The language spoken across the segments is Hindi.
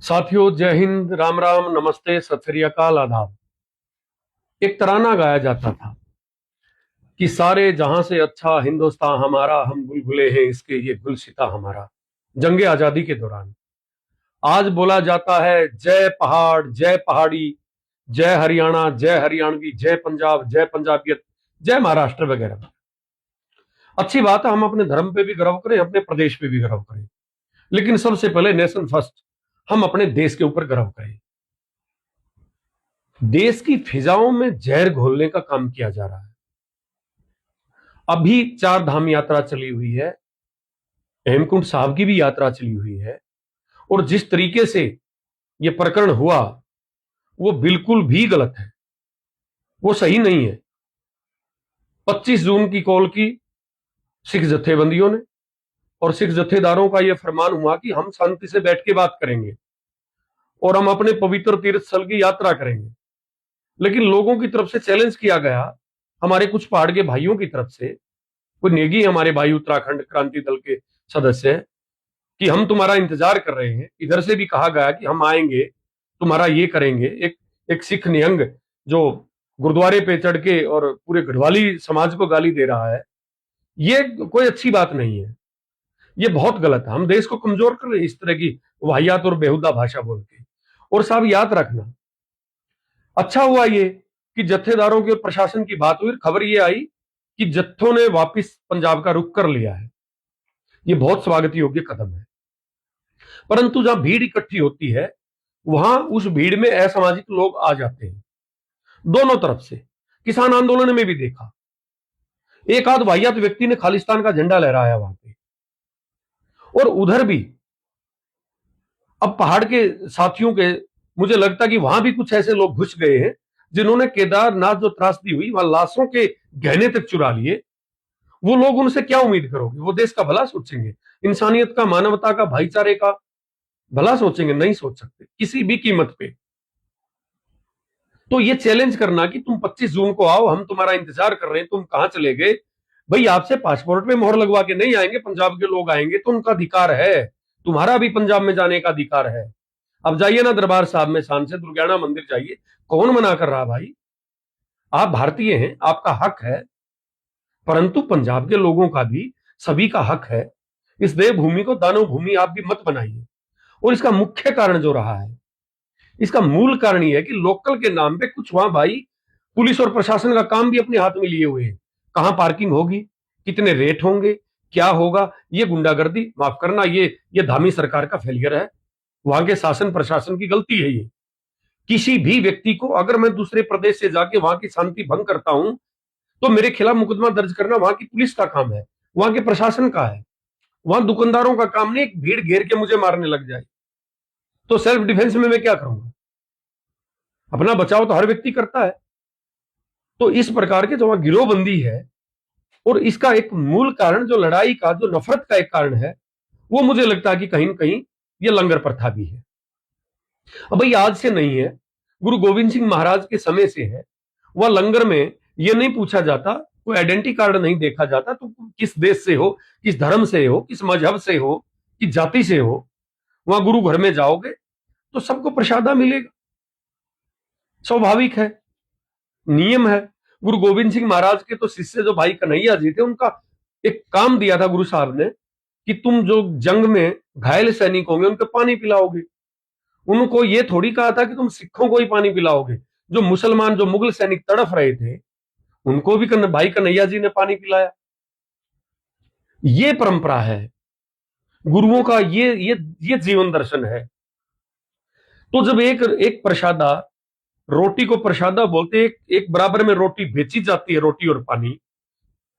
साथियों, जय हिंद, राम राम, नमस्ते, सत श्री अकाल, आदाब। एक तराना गाया जाता था कि सारे जहां से अच्छा हिंदुस्तान हमारा, हम बुलबुले हैं इसके, ये गुलसिता हमारा। जंगे आजादी के दौरान आज बोला जाता है जय पहाड़, जय पहाड़ी, जय हरियाणा, जय हरियाणवी, जय पंजाब, जय पंजाबियत, जय महाराष्ट्र वगैरह। अच्छी बात है, हम अपने धर्म पे भी गर्व करें, अपने प्रदेश पे भी गर्व करें, लेकिन सबसे पहले नेशन फर्स्ट, हम अपने देश के ऊपर गर्व करें। देश की फिजाओं में जहर घोलने का काम किया जा रहा है। अभी चार धाम यात्रा चली हुई है, हेमकुंड साहब की भी यात्रा चली हुई है, और जिस तरीके से यह प्रकरण हुआ वो बिल्कुल भी गलत है, वो सही नहीं है। 25 जून की कॉल की सिख जत्थेबंदियों ने, और सिख जत्थेदारों का यह फरमान हुआ कि हम शांति से बैठ के बात करेंगे और हम अपने पवित्र तीर्थ स्थल की यात्रा करेंगे। लेकिन लोगों की तरफ से चैलेंज किया गया, हमारे कुछ पहाड़ के भाइयों की तरफ से। कोई नेगी हमारे भाई उत्तराखंड क्रांति दल के सदस्य है कि हम तुम्हारा इंतजार कर रहे हैं। इधर से भी कहा गया कि हम आएंगे, तुम्हारा ये करेंगे। एक एक सिख निहंग जो गुरुद्वारे पे चढ़ के और पूरे गढ़वाली समाज को गाली दे रहा है, ये कोई अच्छी बात नहीं है, ये बहुत गलत है। हम देश को कमजोर कर रहे हैं इस तरह की वाहियात और बेहुदा भाषा बोल के। और साहब याद रखना, अच्छा हुआ ये कि जत्थेदारों के और प्रशासन की बात हुई, खबर ये आई कि जत्थों ने वापस पंजाब का रुख कर लिया है। ये बहुत स्वागत योग्य कदम है। परंतु जहां भीड़ इकट्ठी होती है, वहां उस भीड़ में असामाजिक लोग आ जाते हैं, दोनों तरफ से। किसान आंदोलन में भी देखा, एक आध वाहियात व्यक्ति ने खालिस्तान का झंडा लहराया वहां पे। और उधर भी अब पहाड़ के साथियों के, मुझे लगता कि वहां भी कुछ ऐसे लोग घुस गए हैं जिन्होंने केदारनाथ जो त्रासदी हुई, वहां लाशों के गहने तक चुरा लिए। वो लोग, उनसे क्या उम्मीद करोगे? वो देश का भला सोचेंगे? इंसानियत का, मानवता का, भाईचारे का भला सोचेंगे? नहीं सोच सकते किसी भी कीमत पे। तो ये चैलेंज करना कि तुम 25 जून को आओ, हम तुम्हारा इंतजार कर रहे हैं, तुम कहां चले गए? भाई, आपसे पासपोर्ट पे मोहर लगवा के नहीं आएंगे, पंजाब के लोग आएंगे तो उनका अधिकार है। तुम्हारा भी पंजाब में जाने का अधिकार है। अब जाइए ना दरबार साहब में, शान से दुर्गाना मंदिर जाइए, कौन मना कर रहा भाई? आप भारतीय हैं, आपका हक है। परंतु पंजाब के लोगों का भी, सभी का हक है। इस देवभूमि को दानव भूमि आप भी मत बनाइए। और इसका मुख्य कारण जो रहा है, इसका मूल कारण यह है कि लोकल के नाम पे कुछ वहां भाई पुलिस और प्रशासन का काम भी अपने हाथ में लिए हुए हैं। कहां पार्किंग होगी, कितने रेट होंगे, क्या होगा, ये गुंडागर्दी, माफ करना, ये धामी सरकार का फेलियर है। वहां के शासन प्रशासन की गलती है ये। किसी भी व्यक्ति को, अगर मैं दूसरे प्रदेश से जाके वहां की शांति भंग करता हूं, तो मेरे खिलाफ मुकदमा दर्ज करना वहां की पुलिस का काम है, वहां के प्रशासन का है। वहां दुकानदारों का काम नहीं एक भीड़ घेर के मुझे मारने लग जाए। तो सेल्फ डिफेंस में मैं क्या करूंगा? अपना बचाव तो हर व्यक्ति करता है। तो इस प्रकार के जो वहां गिरोहबंदी है, और इसका एक मूल कारण, जो लड़ाई का, जो नफरत का एक कारण है, वो मुझे लगता है कि कहीं ना कहीं ये लंगर प्रथा भी है। अब भाई आज से नहीं है, गुरु गोविंद सिंह महाराज के समय से है। वह लंगर में ये नहीं पूछा जाता, कोई आइडेंटिटी कार्ड नहीं देखा जाता, तो किस देश से हो, किस धर्म से हो, किस मजहब से हो, किस जाति से हो। वहां गुरु घर में जाओगे तो सबको प्रसादा मिलेगा, स्वाभाविक है, नियम है। गुरु गोविंद सिंह महाराज के तो शिष्य जो भाई कन्हैया जी थे, उनका एक काम दिया था गुरु साहब ने कि तुम जो जंग में घायल सैनिक होंगे उनको पानी पिलाओगे। उनको ये थोड़ी कहा था कि तुम सिखों को ही पानी पिलाओगे। जो मुसलमान, जो मुगल सैनिक तड़फ रहे थे, उनको भी भाई कन्हैया जी ने पानी पिलाया। ये परंपरा है गुरुओं का, ये जीवन दर्शन है। तो जब एक एक प्रसादा, रोटी को प्रसादा बोलते, एक बराबर में रोटी बेची जाती है, रोटी और पानी।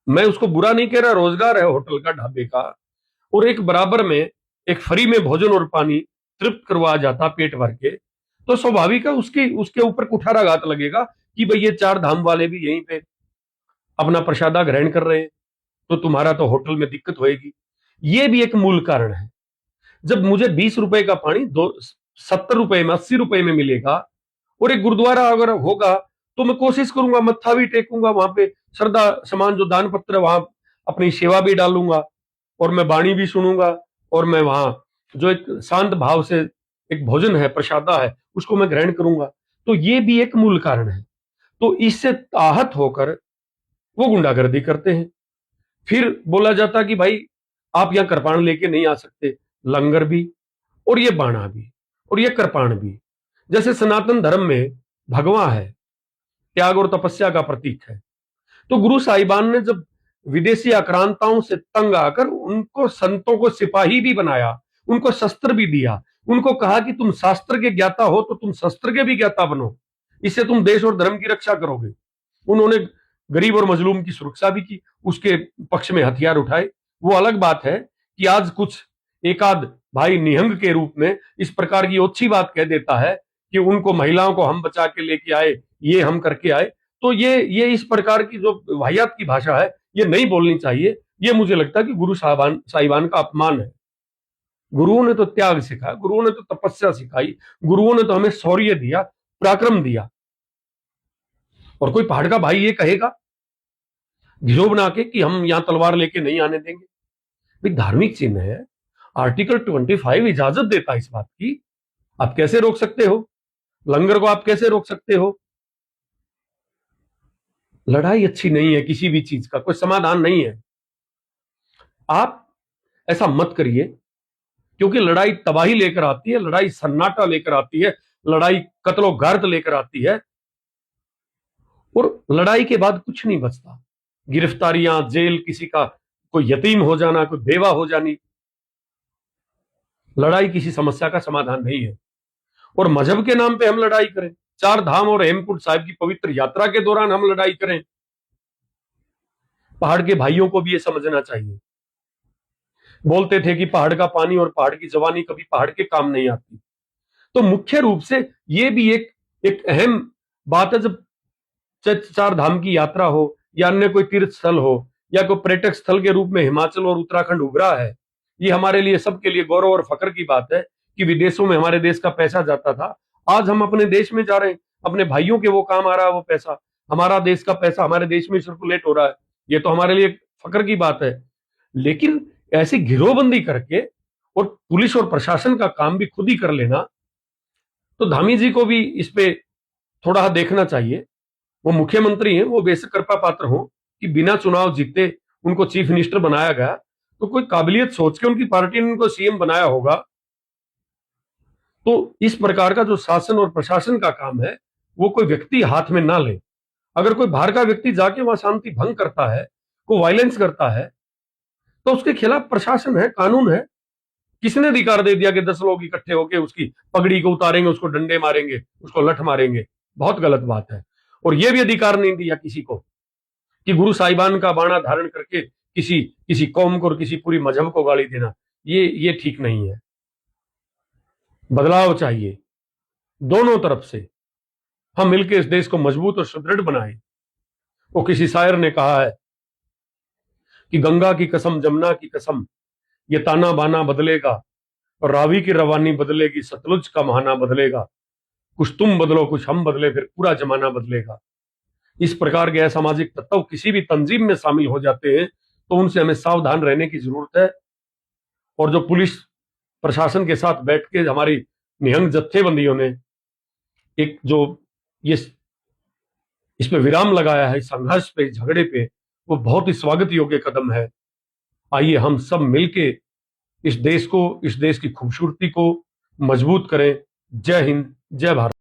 मैं उसको बुरा नहीं कह रहा, रोजगार है होटल का, ढाबे का। और एक बराबर में, एक फ्री में भोजन और पानी तृप्त करवाया जाता पेट भर के, तो स्वाभाविक है उसके उसके ऊपर कुठाराघात लगेगा कि भाई ये चार धाम वाले भी यहीं पे अपना प्रसादा ग्रहण कर रहे हैं, तो तुम्हारा तो होटल में दिक्कत होएगी। ये भी एक मूल कारण है। जब मुझे 20 रुपए का पानी 70 रुपए में, 80 रुपए में मिलेगा, और एक गुरुद्वारा अगर होगा, तो मैं कोशिश करूंगा, मत्था भी टेकूंगा वहां पे, श्रद्धा समान जो दान पत्र है वहां अपनी सेवा भी डालूंगा, और मैं वाणी भी सुनूंगा, और मैं वहां जो एक शांत भाव से एक भोजन है, प्रसादा है, उसको मैं ग्रहण करूंगा। तो ये भी एक मूल कारण है। तो इससे आहत होकर वो गुंडागर्दी करते हैं। फिर बोला जाता कि भाई आप यहां कृपाण लेके नहीं आ सकते, लंगर भी और ये बाणा भी और ये कृपाण भी। जैसे सनातन धर्म में भगवा है, त्याग और तपस्या का प्रतीक है। तो गुरु साहिबान ने जब विदेशी आक्रांताओं से तंग आकर उनको संतों को सिपाही भी बनाया, उनको शस्त्र भी दिया, उनको कहा कि तुम शास्त्र के ज्ञाता हो तो तुम शस्त्र के भी ज्ञाता बनो, इससे तुम देश और धर्म की रक्षा करोगे। उन्होंने गरीब और मजलूम की सुरक्षा भी की, उसके पक्ष में हथियार उठाए। वो अलग बात है कि आज कुछ एकाध भाई निहंग के रूप में इस प्रकार की ओछी बात कह देता है कि उनको महिलाओं को हम बचा के लेके आए, ये हम करके आए। तो ये इस प्रकार की जो वाहियात की भाषा है ये नहीं बोलनी चाहिए। ये मुझे लगता है कि गुरु साहिबान का अपमान है। गुरुओं ने तो त्याग सिखाया, गुरुओं ने तो तपस्या सिखाई, गुरुओं ने तो हमें शौर्य दिया, पराक्रम दिया। और कोई पहाड़ का भाई ये कहेगा घिरो बना के कि हम यहां तलवार लेके नहीं आने देंगे? भाई धार्मिक चिन्ह है, आर्टिकल 25 इजाजत देता है इस बात की। आप कैसे रोक सकते हो? लंगर को आप कैसे रोक सकते हो? लड़ाई अच्छी नहीं है, किसी भी चीज का कोई समाधान नहीं है। आप ऐसा मत करिए, क्योंकि लड़ाई तबाही लेकर आती है, लड़ाई सन्नाटा लेकर आती है, लड़ाई कत्लो गार्द लेकर आती है, और लड़ाई के बाद कुछ नहीं बचता। गिरफ्तारियां, जेल, किसी का कोई यतीम हो जाना, कोई बेवा हो जानी। लड़ाई किसी समस्या का समाधान नहीं है। और मजहब के नाम पे हम लड़ाई करें, चार धाम और हेमकुंड साहिब की पवित्र यात्रा के दौरान हम लड़ाई करें, पहाड़ के भाइयों को भी ये समझना चाहिए। बोलते थे कि पहाड़ का पानी और पहाड़ की जवानी कभी पहाड़ के काम नहीं आती। तो मुख्य रूप से ये भी एक अहम बात है। जब चार धाम की यात्रा हो या अन्य कोई तीर्थ स्थल हो या कोई पर्यटक स्थल के रूप में हिमाचल और उत्तराखंड उभरा है, ये हमारे लिए, सबके लिए गौरव और फख्र की बात है कि विदेशों में हमारे देश का पैसा जाता था, आज हम अपने देश में जा रहे हैं, अपने भाइयों के वो काम आ रहा है, वो पैसा, हमारा देश का पैसा हमारे देश में सर्कुलेट हो रहा है। ये तो हमारे लिए फख्र की बात है। लेकिन ऐसी गिरोहबंदी करके और पुलिस और प्रशासन का काम भी खुद ही कर लेना, तो धामी जी को भी इस पे थोड़ा देखना चाहिए। वो मुख्यमंत्री हैं, वो बेशक कृपा पात्र हो कि बिना चुनाव जीते उनको चीफ मिनिस्टर बनाया गया, तो कोई काबिलियत सोच के उनकी पार्टी ने उनको सीएम बनाया होगा। तो इस प्रकार का जो शासन और प्रशासन का काम है वो कोई व्यक्ति हाथ में ना ले। अगर कोई बाहर का व्यक्ति जाके वहां शांति भंग करता है, कोई वायलेंस करता है, तो उसके खिलाफ प्रशासन है, कानून है। किसने अधिकार दे दिया कि 10 लोग इकट्ठे होकर उसकी पगड़ी को उतारेंगे, उसको डंडे मारेंगे, उसको लठ मारेंगे? बहुत गलत बात है। और यह भी अधिकार नहीं दिया किसी को कि गुरु साहिबान का बाणा धारण करके किसी किसी कौम को और किसी पूरी मजहब को गाली देना, ये ठीक नहीं है। बदलाव चाहिए दोनों तरफ से। हम मिलकर इस देश को मजबूत और सुदृढ़ बनाएं। वो किसी शायर ने कहा है कि गंगा की कसम, जमुना की कसम, ये ताना बाना बदलेगा और रावी की रवानी बदलेगी, सतलुज का महाना बदलेगा, कुछ तुम बदलो कुछ हम बदले, फिर पूरा जमाना बदलेगा। इस प्रकार के असामाजिक तत्व किसी भी तंजीम में शामिल हो जाते हैं तो उनसे हमें सावधान रहने की जरूरत है। और जो पुलिस प्रशासन के साथ बैठ के हमारी निहंग जत्थेबंदियों ने एक जो ये इस पे विराम लगाया है, संघर्ष पे, झगड़े पे, वो बहुत ही स्वागत योग्य कदम है। आइए हम सब मिलके इस देश को, इस देश की खूबसूरती को मजबूत करें। जय हिंद, जय भारत।